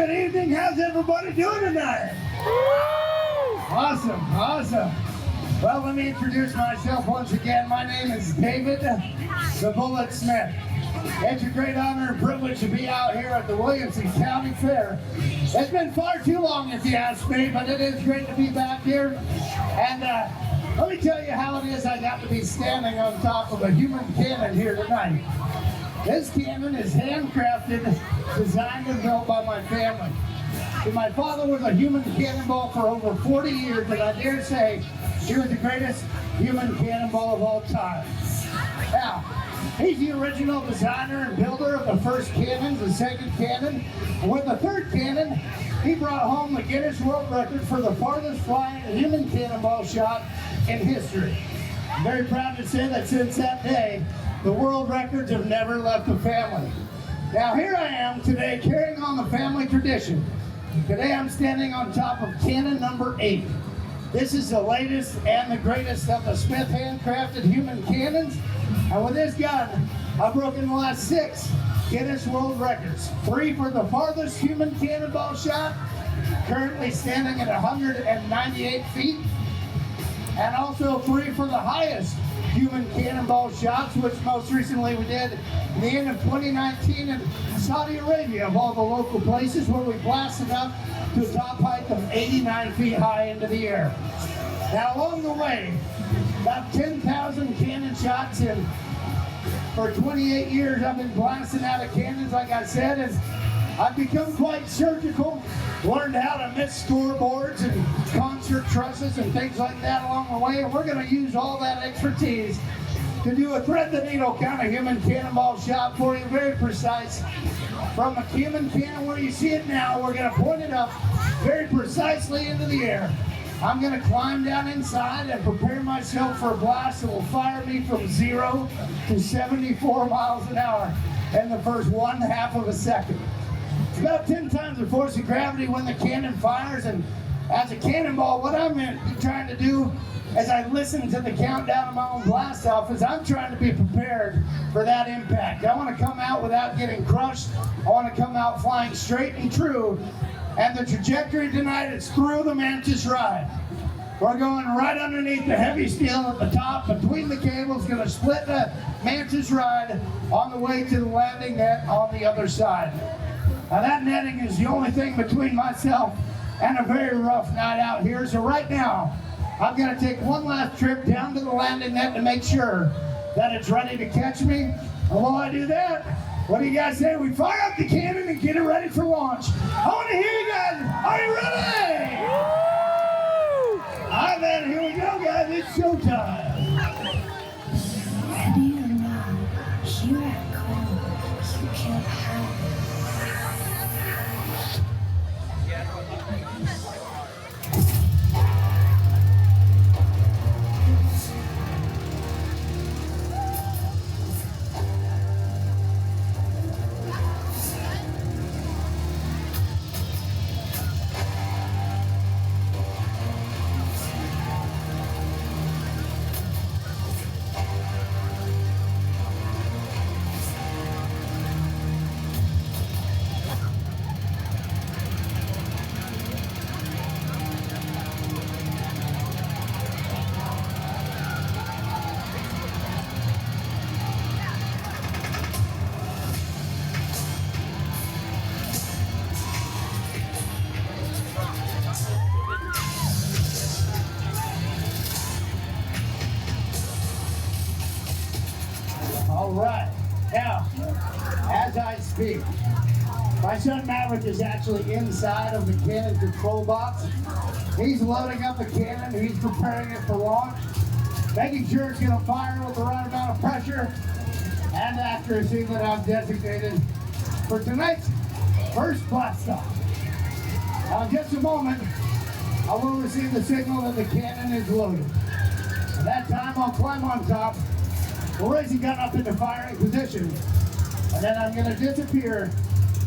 Good evening. How's everybody doing tonight? Awesome, awesome. Well, let me introduce myself once again. My name is David the Bullet Smith. It's a great honor and privilege to be out here at the Williamson County Fair. It's been far too long, if you ask me, but it is great to be back here. And let me tell you how it is I got to be standing on top of a human cannon here tonight. This cannon is handcrafted, designed and built by my family. And my father was a human cannonball for over 40 years, and I dare say he was the greatest human cannonball of all time. Now, he's the original designer and builder of the first cannons, the second cannon, and with the third cannon, he brought home the Guinness World Record for the farthest flying human cannonball shot in history. I'm very proud to say that since that day, the world records have never left the family. Now here I am today carrying on the family tradition. Today I'm standing on top of cannon number 8. This is the latest and the greatest of the Smith handcrafted human cannons. And with this gun, I've broken the last 6 Guinness World Records. 3 for the farthest human cannonball shot, currently standing at 198 feet. And also 3 for the highest human cannonball shots, which most recently we did in the end of 2019 in Saudi Arabia, of all the local places, where we blasted up to a top height of 89 feet high into the air. Now along the way, about 10,000 cannon shots, and for 28 years I've been blasting out of cannons, like I said, and I've become quite surgical, learned how to miss scoreboards and concert trusses and things like that along the way, and we're going to use all that expertise to do a thread-the-needle kind of human cannonball shot for you, very precise. From a human cannon where you see it now, we're going to point it up very precisely into the air. I'm going to climb down inside and prepare myself for a blast that will fire me from 0 to 74 miles an hour in the first 1/2 of a second. It's about 10 times the force of gravity when the cannon fires, and as a cannonball, what I'm trying to do as I listen to the countdown of my own blast off is I'm trying to be prepared for that impact. I want to come out without getting crushed. I want to come out flying straight and true. And the trajectory tonight is through the Mantis ride. We're going right underneath the heavy steel at the top, between the cables, going to split the Mantis ride on the way to the landing net on the other side. Now that netting is the only thing between myself and a very rough night out here. So right now, I'm going to take one last trip down to the landing net to make sure that it's ready to catch me. And while I do that, what do you guys say? We fire up the cannon and get it ready for launch. I want to hear you guys. Are you ready? Woo! All right, man, here we go, guys. It's showtime. Ready or not, here I come. You can't hide. All right, now, as I speak, my son Maverick is actually inside of the cannon control box. He's loading up the cannon, he's preparing it for launch, making sure it's going to fire with the right amount of pressure and accuracy that I've designated for tonight's first blast off. Now, in just a moment, I will receive the signal that the cannon is loaded. At that time, I'll climb on top. We'll raise the gun up into firing position, and then I'm going to disappear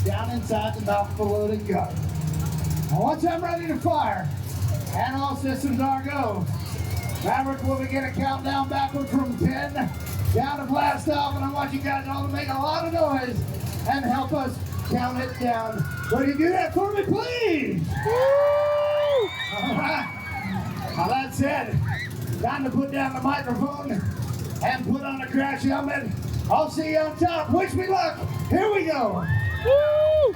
down inside the mouth of the loaded gun. And once I'm ready to fire, and all systems are go, Maverick will begin a countdown backward from 10 down to blast off, and I want you guys all to make a lot of noise and help us count it down Will you do that for me, please? All right. Now that said, time to put down the microphone and put on a crash helmet. I'll see you on top. Wish me luck. Here we go. Woo!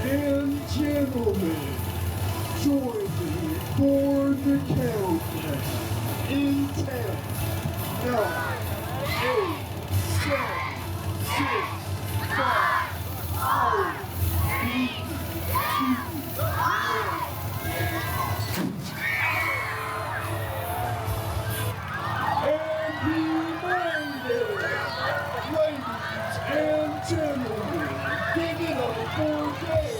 And gentlemen, join me for the countdown in 10, 9, 8, 7, 6, 5, 4, 3, 2, 1. And he made it! Ladies and gentlemen, give it up for Dave!